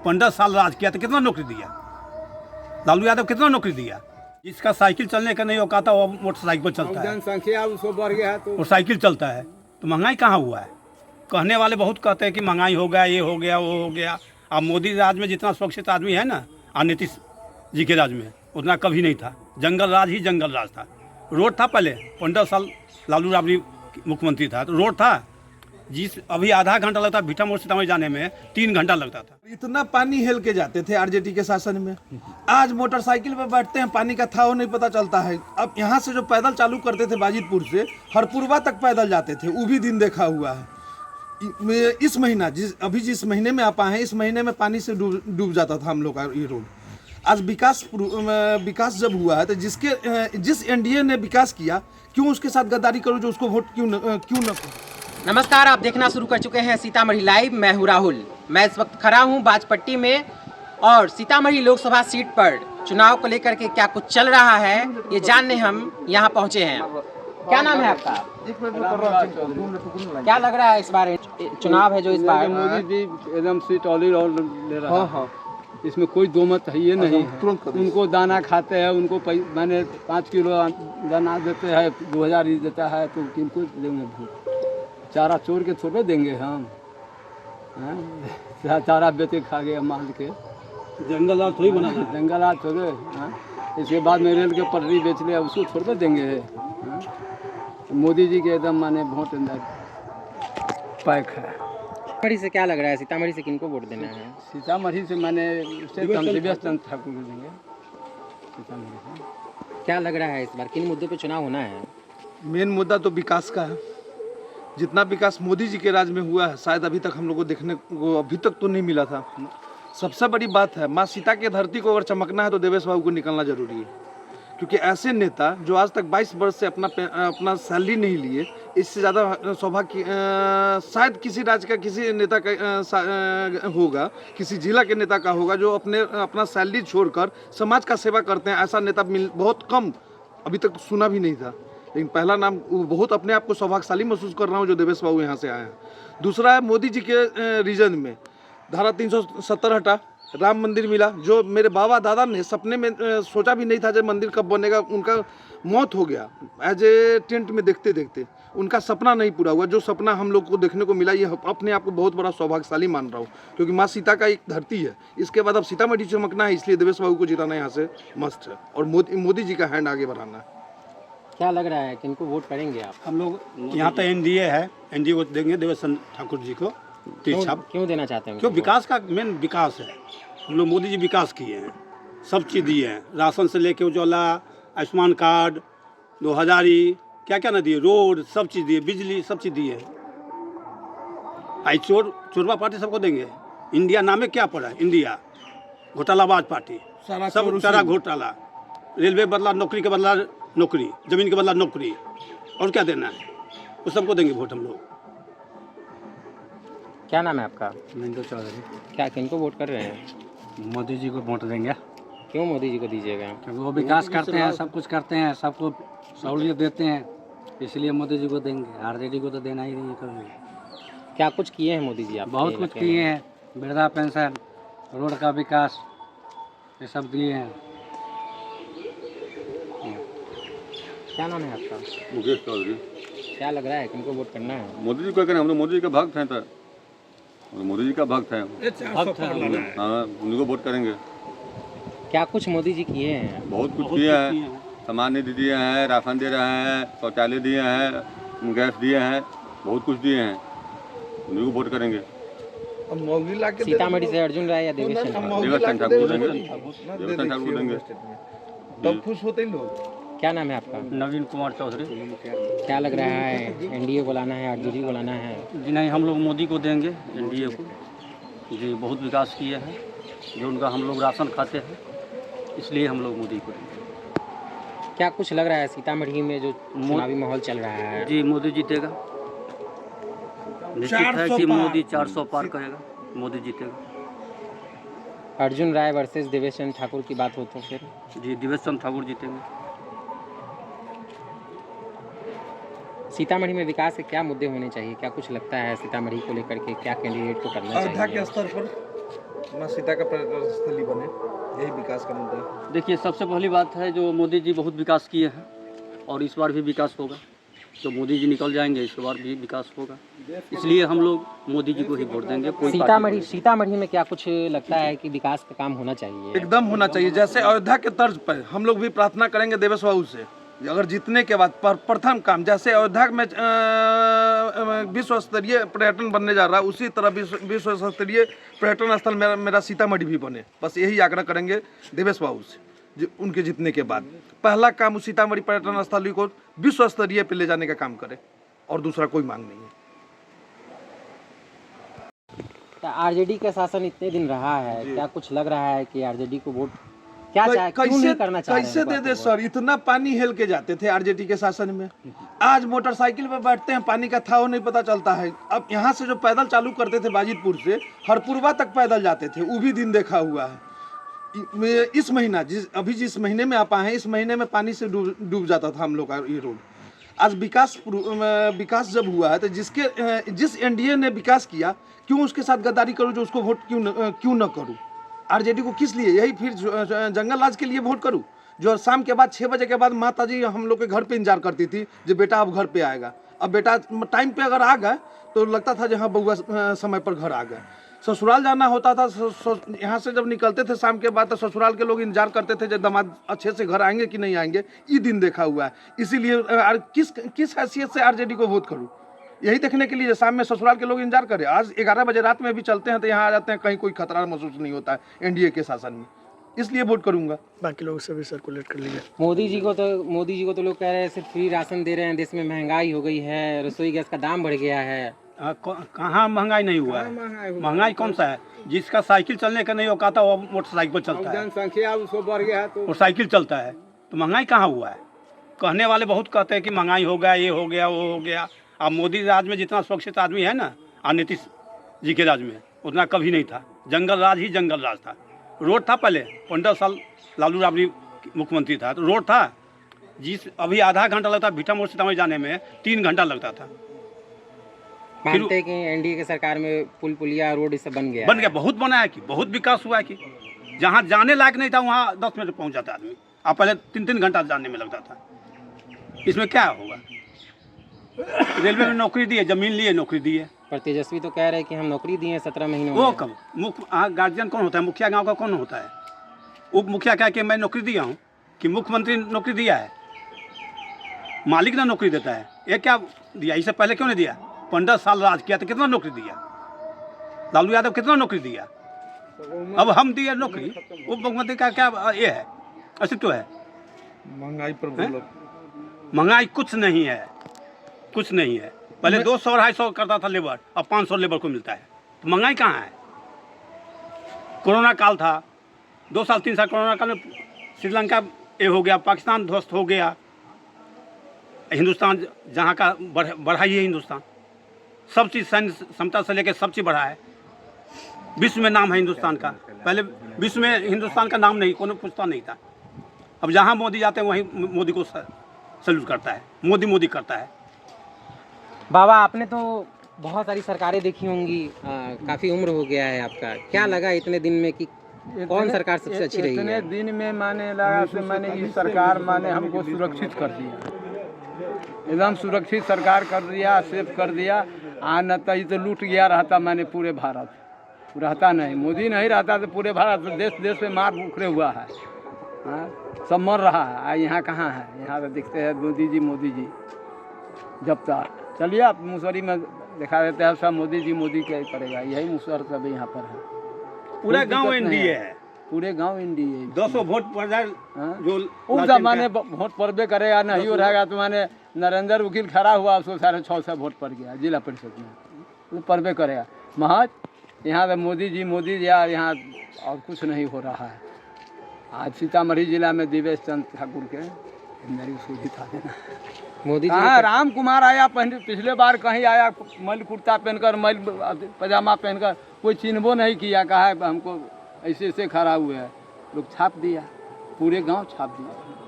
15 साल राज किया तो कितना नौकरी दिया? लालू यादव कितना नौकरी दिया? जिसका साइकिल चलने का नहीं औकात वो मोटरसाइकिल पर चलता है, जनसंख्या उसको बढ़ गया है तो और साइकिल चलता है, तो महंगाई कहाँ हुआ है? कहने वाले बहुत कहते हैं कि महंगाई हो गया, ये हो गया, वो हो गया। अब मोदी राज में जितना सुरक्षित आदमी है ना, और नीतीश जी के राज में उतना कभी नहीं था। जंगल राज ही जंगल राज था। रोड था पहले, 15 साल लालू राबड़ी मुख्यमंत्री था तो रोड था। जिस अभी आधा घंटा लगता है भीटा मोड़ सीतामढ़ी जाने में 3 घंटा लगता था। इतना पानी हेल के जाते थे आरजेडी के शासन में, आज मोटरसाइकिल पर बैठते हैं, पानी का था वो नहीं पता चलता है। अब यहाँ से जो पैदल चालू करते थे बाजितपुर से हरपुरवा तक पैदल जाते थे, वो भी दिन देखा हुआ है। इस महीना जिस महीने में आप आए हैं, इस महीने में पानी से डूब जाता था हम लोग का ये रोड। आज विकास जब हुआ है तो जिस एनडीए ने विकास किया, क्यों उसके साथ गद्दारी करो, जो उसको वोट क्यों न करो। नमस्कार, आप देखना शुरू कर चुके हैं सीतामढ़ी लाइव। मैं हूं राहुल। मैं इस वक्त खड़ा हूं बाजपट्टी में और सीतामढ़ी लोकसभा सीट पर चुनाव को लेकर के क्या कुछ चल रहा है ये जानने हम यहां पहुंचे हैं। क्या नाम है आपका? क्या लग रहा है इस बार चुनाव है जो इस बार? मोदी जी एकदम सीट ऑल ले रहा है। इसमें कोई दो मत है ये नहीं। उनको दाना खाते हैं, उनको मैंने 5 किलो दाना देते हैं, 2000 ही देता है, तो किनको देंगे भूख? चारा चोर के थोड़े देंगे हम, चारा बेचे खा गए माल के। जंगल राज थोड़ी बना, जंगल राज थोड़े। इसके बाद में रेल के पटरी बेच लिया, उसको थोड़े देंगे। मोदी जी के एकदम माने वोट अंदर पैक है। सीतामढ़ी से क्या लग रहा है, सीतामढ़ी से किनको वोट देना है? सीतामढ़ी से मैंने दिव्य चंद्र ठाकुर को देंगे। सीतामढ़ी से क्या लग रहा है इस बार किन मुद्दों पे चुनाव होना है? मेन मुद्दा तो विकास का है। जितना विकास मोदी जी के राज में हुआ है, शायद अभी तक हम लोग को देखने को अभी तक तो नहीं मिला था। सबसे बड़ी बात है, माँ सीता की धरती को अगर चमकना है तो देवेश बाबू को निकलना जरूरी है। क्योंकि ऐसे नेता जो आज तक 22 वर्ष से अपना सैलरी नहीं लिए, इससे ज़्यादा सौभाग्य शायद किसी राज्य का किसी नेता का होगा, किसी जिला के नेता का होगा, जो अपना सैलरी छोड़कर समाज का सेवा करते हैं। ऐसा नेता बहुत कम अभी तक सुना भी नहीं था। लेकिन पहला नाम, बहुत अपने आप को सौभाग्यशाली महसूस कर रहा हूँ जो देवेश बाबू यहाँ से आए हैं। दूसरा है मोदी जी के रीजन में धारा 370 हटा, राम मंदिर मिला, जो मेरे बाबा दादा ने सपने में सोचा भी नहीं था जब मंदिर कब बनेगा। उनका मौत हो गया एज ए टेंट में देखते देखते, उनका सपना नहीं पूरा हुआ। जो सपना हम लोग को देखने को मिला, ये अपने आप को बहुत बड़ा सौभाग्यशाली मान रहा हूँ, क्योंकि माँ सीता का एक धरती है। इसके बाद अब सीतामढ़ी चमकना है, इसलिए देवेश बाबू को जिताना यहाँ से मस्त है और मोदी जी का हैंड आगे बढ़ाना है। क्या लग रहा है किनको वोट करेंगे आप? हम लोग यहाँ तो एनडीए है, एनडीए को देंगे देवेश चंद्र ठाकुर जी को। क्यों देना चाहते हैं? क्यों? विकास का मेन विकास है। हम लोग मोदी जी विकास किए हैं, सब चीज़ दिए हैं, राशन से लेके उज्ज्वला, आयुष्मान कार्ड, 2000 क्या क्या ना दिए, रोड सब चीज़ दिए, बिजली सब चीज़ दिए। आई चोरवा पार्टी सबको देंगे। इंडिया नामे क्या पड़ा है? इंडिया घोटालाबाज पार्टी, सब सारा घोटाला। रेलवे बदला, नौकरी के बदला नौकरी, जमीन के बदला नौकरी, और क्या देना है? वो सबको देंगे वोट हम लोग। क्या नाम है आपका? मिंटू चौधरी। क्या किनको वोट कर रहे हैं? मोदी जी को वोट देंगे, क्यों मोदी जी को दीजिएगा? क्योंकि वो विकास करते हैं, सब कुछ करते हैं, सबको सहूलियत देते हैं, इसलिए मोदी जी को देंगे। आरजेडी को तो देना ही नहीं है कभी। क्या कुछ किए हैं मोदी जी? आप बहुत कुछ किए हैं, वृद्धा पेंशन, रोड का विकास, ये सब दिए हैं। क्या नाम है आपका? मुकेश चौधरी। क्या लग रहा है किनको वोट करना है? मोदी जी को करें, हम लोग मोदी जी का भक्त हैं, तो मोदी जी का भक्त हैं। हाँ, उन्हीं को वोट करेंगे। क्या कुछ मोदी जी किए हैं? बहुत कुछ किए हैं, सामान निधि दिए हैं, राशन दे रहे हैं, शौचालय दिए हैं, गैस दिए हैं, बहुत कुछ दिए हैं, उन्हीं को वोट करेंगे। सीतामढ़ी से अर्जुन राय या देवेश चंद्र ठाकुर? देवेश चंद्र ठाकुर देंगे, देवेश चंद्र ठाकुर देंगे। तब खुश होते लोग। क्या नाम है आपका? नवीन कुमार चौधरी। क्या लग रहा है एनडीए को लाना है, आरजेडी को लाना है? जी नहीं, हम लोग मोदी को देंगे, एनडीए को। जी बहुत विकास किए हैं, जो उनका हम लोग राशन खाते हैं, इसलिए हम लोग मोदी को देंगे। क्या कुछ लग रहा है सीतामढ़ी में जो चुनावी माहौल चल रहा है? जी मोदी जीतेगा, निश्चित है कि मोदी 400 पार करेगा, मोदी जीतेगा। अर्जुन राय वर्सेस देवेश चंद्र ठाकुर की बात हो तो फिर? जी देवेश चंद्र ठाकुर जीतेंगे। सीतामढ़ी में विकास के क्या मुद्दे होने चाहिए? क्या कुछ लगता है सीतामढ़ी को लेकर के, क्या कैंडिडेट को करना चाहिए? के स्तर पर माँ सीता का पर्यटन स्थली बने, यही विकास का मुद्दा है। देखिए, सबसे पहली बात है जो मोदी जी बहुत विकास किए हैं और इस बार भी विकास होगा। तो मोदी जी निकल जाएंगे, इसके बाद भी विकास होगा, इसलिए हम लोग मोदी जी को ही वोट देंगे। कोई सीतामढ़ी में क्या कुछ लगता है कि विकास का काम होना चाहिए? एकदम होना चाहिए, जैसे अयोध्या के तर्ज पर हम लोग भी प्रार्थना करेंगे देवेश बाबू से, अगर जीतने के बाद प्रथम काम जैसे अयोध्या में विश्व स्तरीय पर्यटन बनने जा रहा है, उसी तरह विश्व स्तरीय पर्यटन स्थल मेरा सीतामढ़ी भी बने। बस यही आग्रह करेंगे देवेश बाबू से, उनके जीतने के बाद पहला काम उस सीतामढ़ी पर्यटन स्थल को विश्व स्तरीय पे ले जाने का काम करे, और दूसरा कोई मांग नहीं है। आरजेडी का शासन इतने दिन रहा है, क्या कुछ लग रहा है कि आरजेडी को वोट क्या क्यों नहीं करना चाह रहे हैं? कैसे दे दे सर, इतना पानी हेल के जाते थे आरजेडी के शासन में, आज मोटरसाइकिल पे बैठते हैं, पानी का थाव नहीं पता चलता है। अब यहाँ से जो पैदल चालू करते थे बाजितपुर से हरपुरवा तक पैदल जाते थे, वो भी दिन देखा हुआ है। इस महीना जिस महीने में आप आए हैं, इस महीने में पानी से डूब जाता था हम लोग का ये रोड। आज विकास जब हुआ है तो जिस एनडीए ने विकास किया, क्यों उसके साथ गद्दारी करूं, जो उसको वोट क्यों न करूं? आरजेडी को किस लिए? यही फिर जंगल राज के लिए वोट करूं, जो शाम के बाद 6 बजे के बाद माता जी हम लोग के घर पे इंतजार करती थी, जो बेटा अब घर पे आएगा। अब बेटा टाइम पे अगर आ गए तो लगता था जहाँ बउआ समय पर घर आ गए। ससुराल जाना होता था, यहाँ से जब निकलते थे शाम के बाद तो ससुराल के लोग इंतजार करते थे जब दामाद अच्छे से घर आएंगे कि नहीं आएंगे। ये दिन देखा हुआ है, इसीलिए किस हैसियत से आरजेडी को वोट करूँ? यही देखने के लिए शाम में ससुराल के लोग इंतजार करें। आज 11 बजे रात में भी चलते हैं तो यहाँ आ जाते हैं, कहीं कोई खतरा महसूस नहीं होता है एनडीए के शासन में, इसलिए वोट करूंगा। बाकी लोगों से भी सर्कुलेट कर लिया। मोदी जी को तो लोग कह रहे हैं सिर्फ फ्री राशन दे रहे हैं, देश में महंगाई हो गई है, रसोई गैस का दाम बढ़ गया है। कहाँ महंगाई नहीं हुआ है? महंगाई कौन सा है? जिसका साइकिल चलने का नहीं औकात है वो मोटरसाइकिल पर चलता है, जनसंख्या उसको बढ़ गया है तो और साइकिल चलता है, तो महंगाई कहाँ हुआ है? कहने वाले बहुत कहते हैं कि महंगाई हो गया, ये हो गया, वो हो गया। अब मोदी राज में जितना सुरक्षित आदमी है ना, और नीतीश जी के राज में उतना कभी नहीं था। जंगल राज ही जंगल राज था। रोड था पहले, 15 साल लालू राबड़ी मुख्यमंत्री था तो रोड था, अभी आधा घंटा लगता भीटा मोड़ सीतामढ़ी जाने में 3 घंटा लगता था। मानते हैं कि एनडीए की सरकार में पुल पुलिया रोड इससे बन गया, बहुत बना है कि बहुत विकास हुआ है कि जहाँ जाने लायक नहीं था वहाँ 10 मिनट पहुँच जाता आदमी, अब पहले 3-3 घंटा जाने में लगता था। इसमें क्या होगा? रेलवे में नौकरी दी है, जमीन ली है, नौकरी दी है। पर तेजस्वी तो कह रहे हैं कि हम नौकरी दिए हैं 17 महीनों वो में। कब गार्जियन कौन होता है? मुखिया गांव का कौन होता है? उप मुखिया कह के मैं नौकरी दिया हूँ कि मुख्यमंत्री नौकरी दिया है? मालिक ना नौकरी देता है, ये क्या दिया? इससे पहले क्यों नहीं दिया? 15 साल राज किया तो कितना नौकरी दिया? लालू यादव कितना नौकरी दिया? अब हम दिए नौकरी। उप मुख्यमंत्री का क्या ये है, अस्तित्व है? महंगाई पर बोलो। महंगाई कुछ नहीं है, कुछ नहीं है। पहले 200-250 करता था लेबर, अब 500 लेबर को मिलता है, तो महंगाई कहाँ है? कोरोना काल था, 2 साल 3 साल कोरोना काल में श्रीलंका ये हो गया, पाकिस्तान ध्वस्त हो गया, हिंदुस्तान जहाँ का बढ़ा ही है हिंदुस्तान। सब चीज़ सैन्य क्षमता से लेकर सब चीज़ बढ़ा है। विश्व में नाम है हिंदुस्तान का, पहले विश्व में हिंदुस्तान का नाम नहीं, कोई पूछता नहीं था। अब जहाँ मोदी जाते हैं वहीं मोदी को सैल्यूट करता है, मोदी करता है। बाबा, आपने तो बहुत सारी सरकारें देखी होंगी, काफ़ी उम्र हो गया है आपका, क्या लगा इतने दिन में कि कौन सरकार सबसे अच्छी रही है? इतने दिन में माने लगा से माने ये सरकार माने हमको सुरक्षित कर दिया, एकदम सुरक्षित सरकार कर दिया, सेफ कर दिया। न तो ये तो लूट गया रहता माने पूरे भारत, रहता नहीं, मोदी नहीं रहता तो पूरे भारत देश देश में मार उखड़े हुआ है, सब मर रहा है। यहाँ कहाँ है? यहाँ तो दिखते हैं मोदी जी जब तक। चलिए आप मुसहरी में दिखा देते हैं, सब मोदी क्या ही करेगा, यही मुसहर सब यहाँ पर है। पूरा गांव एनडीए है, पूरे गांव एनडीए। 200 वोट पड़ जाए जो उस जमाने वोट पड़बे करेगा, नहीं हो रहेगा तो माने नरेंद्र वकील खड़ा हुआ, उसको 650 वोट पड़ गया जिला परिषद में, तो पड़बे करेगा। महज यहाँ तो मोदी जी यार, यहाँ और कुछ नहीं हो रहा है। आज सीतामढ़ी जिला में दिवेश चंद ठाकुर के मेरी उसको जिता देना। मोदी जी हाँ, राम कुमार आया पिछले बार, कहीं आया मल कुर्ता पहनकर, मल पजामा पहनकर, कोई चिन्हबो नहीं किया, कहा हमको ऐसे खड़ा हुए है, लोग छाप दिया, पूरे गांव छाप दिया।